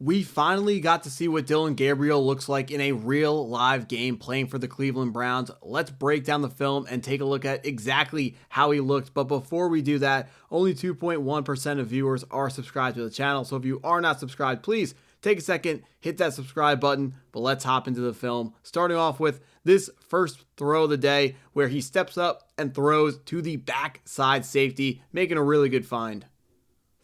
We finally got to see what Dillon Gabriel looks like in a real live game playing for the Cleveland Browns. Let's break down the film and take a look at exactly how he looked. But before we do that, only 2.1% of viewers are subscribed to the channel. So if you are not subscribed, please take a second, hit that subscribe button. But let's hop into the film, starting off with this first throw of the day where he steps up and throws to the backside safety, making a really good find.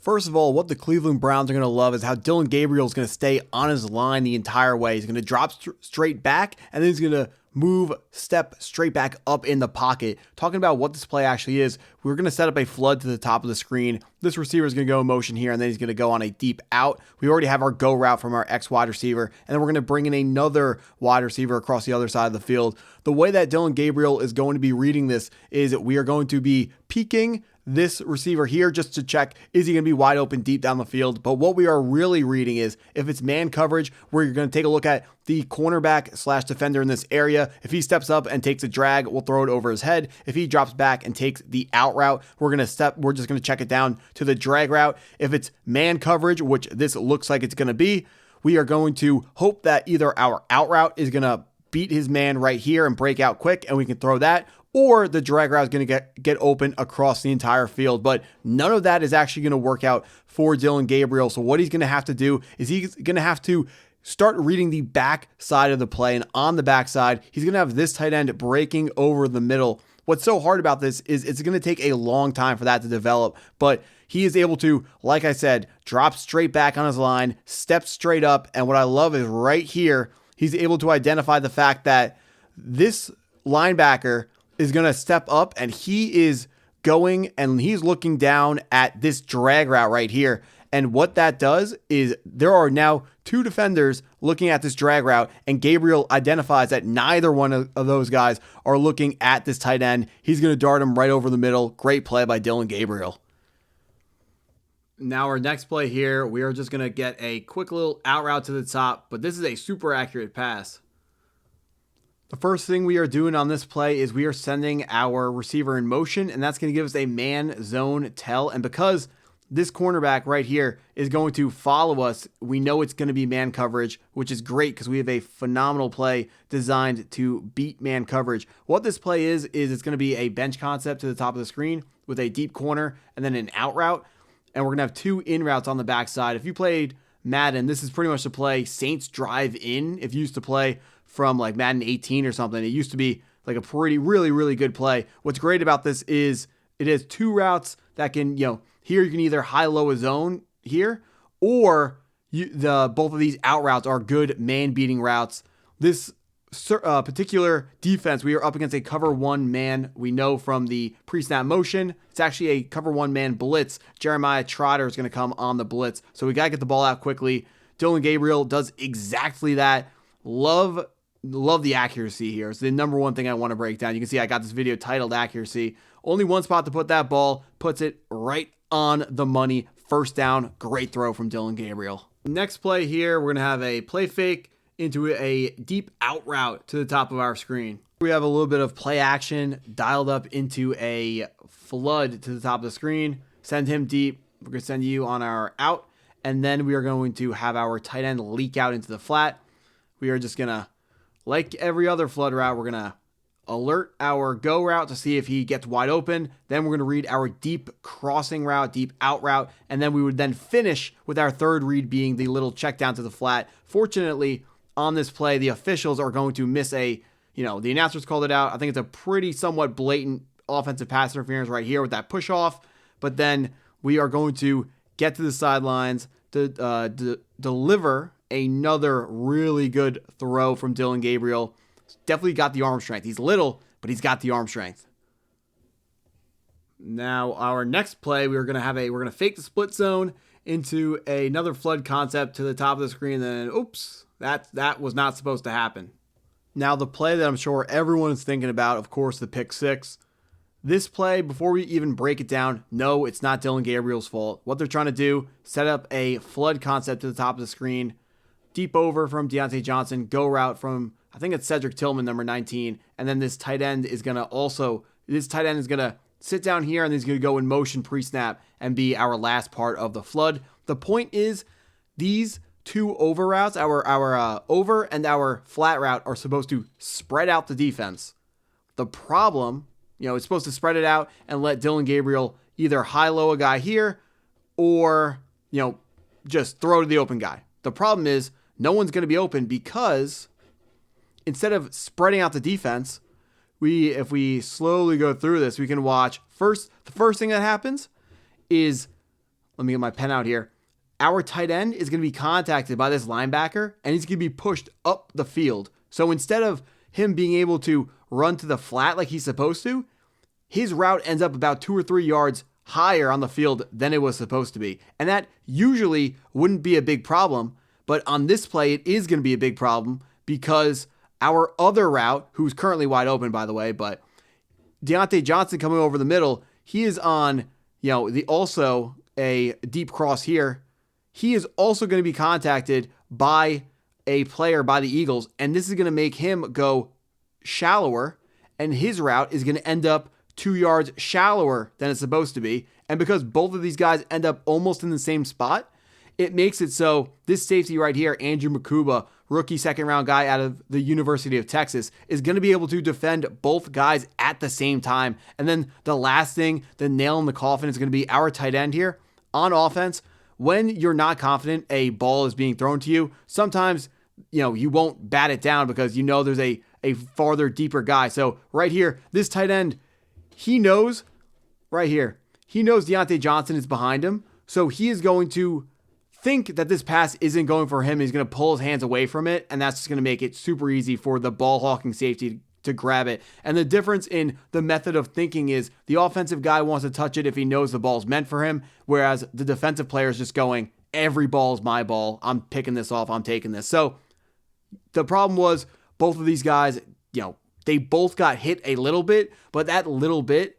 First of all, what the Cleveland Browns are going to love is how Dillon Gabriel is going to stay on his line the entire way. He's going to drop straight back, and then he's going to step straight back up in the pocket. Talking about what this play actually is, we're going to set up a flood to the top of the screen. This receiver is going to go in motion here, and then he's going to go on a deep out. We already have our go route from our X wide receiver, and then we're going to bring in another wide receiver across the other side of the field. The way that Dillon Gabriel is going to be reading this is we are going to be peeking this receiver here just to check, is he going to be wide open deep down the field? But what we are really reading is if it's man coverage, where you're going to take a look at the cornerback / defender in this area. If he steps up and takes a drag, we'll throw it over his head. If he drops back and takes the out route, we're just going to check it down to the drag route. If it's man coverage, which this looks like it's going to be, we are going to hope that either our out route is going to beat his man right here and break out quick, and we can throw that, or the drag route is going to get open across the entire field. But none of that is actually going to work out for Dillon Gabriel. So what he's going to have to do is he's going to have to start reading the back side of the play. And on the back side, he's going to have this tight end breaking over the middle. What's so hard about this is it's going to take a long time for that to develop. But he is able to, like I said, drop straight back on his line, step straight up. And what I love is right here, he's able to identify the fact that this linebacker is going to step up, and he is going and he's looking down at this drag route right here. And what that does is there are now two defenders looking at this drag route, and Gabriel identifies that neither one of those guys are looking at this tight end. He's going to dart him right over the middle. Great play by Dillon Gabriel. Now our next play here, we are just going to get a quick little out route to the top, but this is a super accurate pass. The first thing we are doing on this play is we are sending our receiver in motion, and that's going to give us a man zone tell. And because this cornerback right here is going to follow us, we know it's going to be man coverage, which is great because we have a phenomenal play designed to beat man coverage. What this play is it's going to be a bench concept to the top of the screen with a deep corner and then an out route. And we're going to have two in routes on the backside. If you played Madden, this is pretty much the play Saints drive in. If you used to play from like Madden 18 or something, it used to be like a really good play. What's great about this is it has two routes that can, here you can either high-low a zone here, or both of these out routes are good man-beating routes. This particular defense, we are up against a cover one man. We know from the pre-snap motion, it's actually a cover one man blitz. Jeremiah Trotter is going to come on the blitz. So we got to get the ball out quickly. Dillon Gabriel does exactly that. Love the accuracy here. It's the number one thing I want to break down. You can see I got this video titled Accuracy. Only one spot to put that ball, puts it right on the money. First down, great throw from Dillon Gabriel. Next play here, we're going to have a play fake into a deep out route to the top of our screen. We have a little bit of play action dialed up into a flood to the top of the screen. Send him deep. We're going to send you on our out, and then we are going to have our tight end leak out into the flat. We are just going to, like every other flood route, we're going to alert our go route to see if he gets wide open. Then we're going to read our deep crossing route, deep out route, and then we would then finish with our third read being the little check down to the flat. Fortunately, on this play, the officials are going to miss the announcers called it out. I think it's a pretty somewhat blatant offensive pass interference right here with that push off. But then we are going to get to the sidelines to deliver another really good throw from Dillon Gabriel. Definitely got the arm strength. He's little, but he's got the arm strength. Now our next play, we're going to fake the split zone into another flood concept to the top of the screen. Then, oops, that was not supposed to happen. Now the play that I'm sure everyone is thinking about, of course, the pick six. This play, before we even break it down, no, it's not Dillon Gabriel's fault. What they're trying to do, set up a flood concept to the top of the screen, deep over from Deontay Johnson, go route from, I think it's Cedric Tillman, number 19, and then this tight end is going to sit down here, and he's going to go in motion pre-snap and be our last part of the flood. The point is, these two over routes, our over and our flat route are supposed to spread out the defense. The problem, it's supposed to spread it out and let Dillon Gabriel either high-low a guy here or, just throw to the open guy. The problem is no one's going to be open because instead of spreading out the defense, if we slowly go through this, we can watch the first thing that happens is, let me get my pen out here. Our tight end is going to be contacted by this linebacker and he's going to be pushed up the field. So instead of him being able to run to the flat like he's supposed to, his route ends up about 2 or 3 yards higher on the field than it was supposed to be. And that usually wouldn't be a big problem, but on this play, it is going to be a big problem because our other route, who's currently wide open, by the way, but Deontay Johnson coming over the middle, he is on, also a deep cross here. He is also going to be contacted by a player by the Eagles, and this is going to make him go shallower, and his route is going to end up 2 yards shallower than it's supposed to be. And because both of these guys end up almost in the same spot, it makes it so this safety right here, Andrew Makuba, rookie second-round guy out of the University of Texas, is going to be able to defend both guys at the same time. And then the last thing, the nail in the coffin, is going to be our tight end here. On offense, when you're not confident a ball is being thrown to you, sometimes, you won't bat it down because there's a farther, deeper guy. So right here, this tight end, he knows Deontay Johnson is behind him. So he is going to think that this pass isn't going for him. He's going to pull his hands away from it, and that's just going to make it super easy for the ball hawking safety to grab it. And the difference in the method of thinking is the offensive guy wants to touch it if he knows the ball's meant for him, whereas the defensive player is just going, every ball is my ball. I'm picking this off. I'm taking this. So the problem was both of these guys, they both got hit a little bit, but that little bit,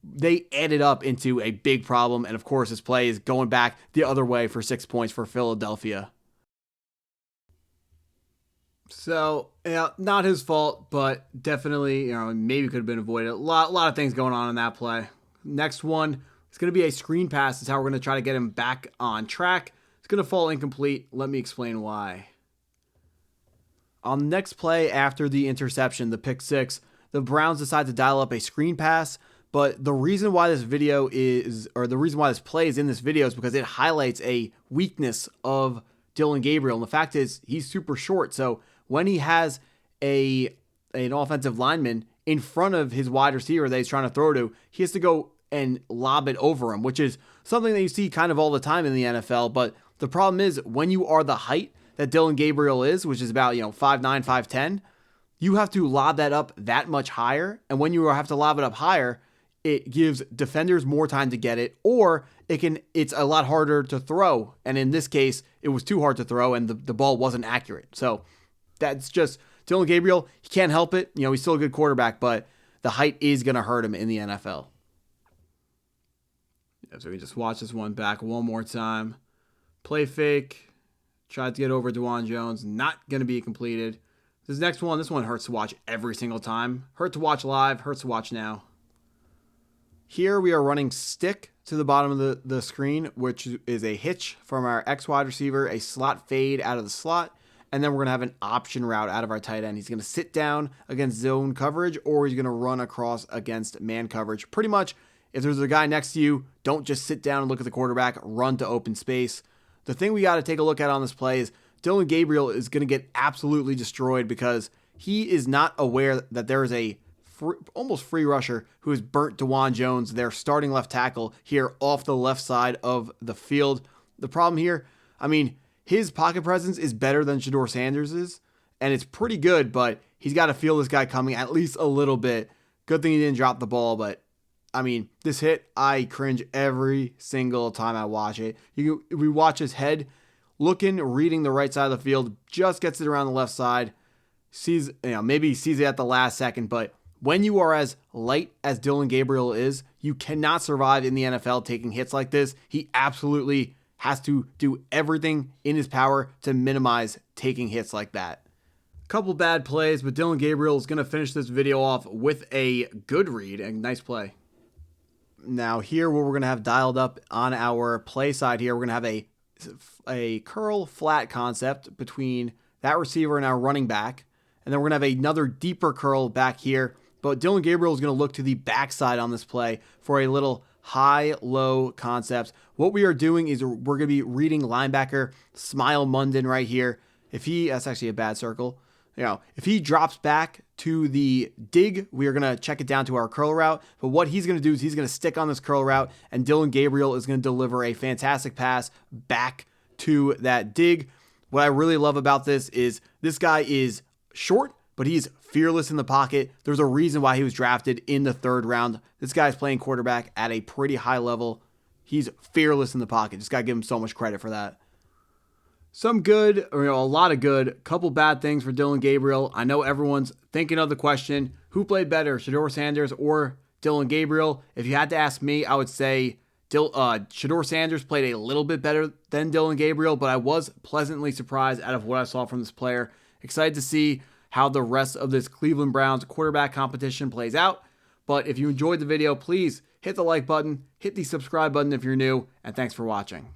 they added up into a big problem. And of course, this play is going back the other way for 6 points for Philadelphia. So, not his fault, but definitely, maybe could have been avoided. A lot of things going on in that play. Next one, it's going to be a screen pass. Is how we're going to try to get him back on track. It's going to fall incomplete. Let me explain why. On the next play after the interception, the pick six, the Browns decide to dial up a screen pass. But the reason why this video the reason why this play is in this video is because it highlights a weakness of Dillon Gabriel. And the fact is, he's super short. So when he has an offensive lineman in front of his wide receiver that he's trying to throw to, he has to go and lob it over him, which is something that you see kind of all the time in the NFL. But the problem is, when you are the height that Dillon Gabriel is, which is about 5'9", 5'10", you have to lob that up that much higher. And when you have to lob it up higher, it gives defenders more time to get it, or it's a lot harder to throw. And in this case, it was too hard to throw and the ball wasn't accurate. So that's just Dillon Gabriel. He can't help it. He's still a good quarterback, but the height is going to hurt him in the NFL. So we just watch this one back one more time. Play fake. Tried to get over Dwan Jones. Not going to be completed. This next one, this one hurts to watch every single time. Hurt to watch live. Hurts to watch now. Here we are running stick to the bottom of the screen, which is a hitch from our X wide receiver, a slot fade out of the slot, and then we're going to have an option route out of our tight end. He's going to sit down against zone coverage, or he's going to run across against man coverage. Pretty much, if there's a guy next to you, don't just sit down and look at the quarterback, run to open space. The thing we got to take a look at on this play is Dillon Gabriel is going to get absolutely destroyed because he is not aware that there is a almost free rusher who has burnt Dwan Jones, their starting left tackle, here off the left side of the field. The problem here, his pocket presence is better than Shedeur Sanders's, and it's pretty good, but he's got to feel this guy coming at least a little bit. Good thing he didn't drop the ball, but this hit, I cringe every single time I watch it. We watch his head looking, reading the right side of the field, just gets it around the left side, sees, maybe he sees it at the last second, but when you are as light as Dillon Gabriel is, you cannot survive in the NFL taking hits like this. He absolutely has to do everything in his power to minimize taking hits like that. Couple bad plays, but Dillon Gabriel is going to finish this video off with a good read and nice play. Now here, what we're going to have dialed up on our play side here, we're going to have a curl flat concept between that receiver and our running back. And then we're going to have another deeper curl back here. But Dillon Gabriel is going to look to the backside on this play for a little high-low concept. What we are doing is we're going to be reading linebacker Smile Munden right here. That's actually a bad circle. If he drops back to the dig, we are going to check it down to our curl route. But what he's going to do is he's going to stick on this curl route, and Dillon Gabriel is going to deliver a fantastic pass back to that dig. What I really love about this guy is short, but he's fearless in the pocket. There's a reason why he was drafted in the 3rd round. This guy's playing quarterback at a pretty high level. He's fearless in the pocket. Just got to give him so much credit for that. Some good, or a lot of good, couple bad things for Dillon Gabriel. I know everyone's thinking of the question, who played better, Shedeur Sanders or Dillon Gabriel? If you had to ask me, I would say Shedeur Sanders played a little bit better than Dillon Gabriel, but I was pleasantly surprised out of what I saw from this player. Excited to see how the rest of this Cleveland Browns quarterback competition plays out. But if you enjoyed the video, please hit the like button, hit the subscribe button if you're new, and thanks for watching.